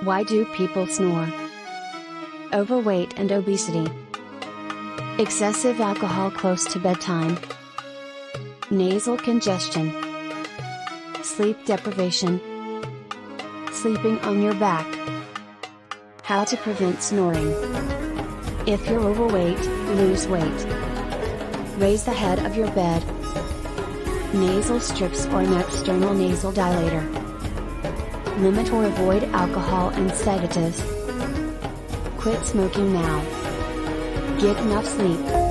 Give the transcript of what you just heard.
Why do people snore? Overweight and obesity. Excessive alcohol close to bedtime. Nasal congestion. Sleep deprivation. Sleeping on your back. How to prevent snoring. If you're overweight, lose weight. Raise the head of your bed. Nasal strips or an external nasal dilator. Limit or avoid alcohol and sedatives. Quit smoking now. Get enough sleep.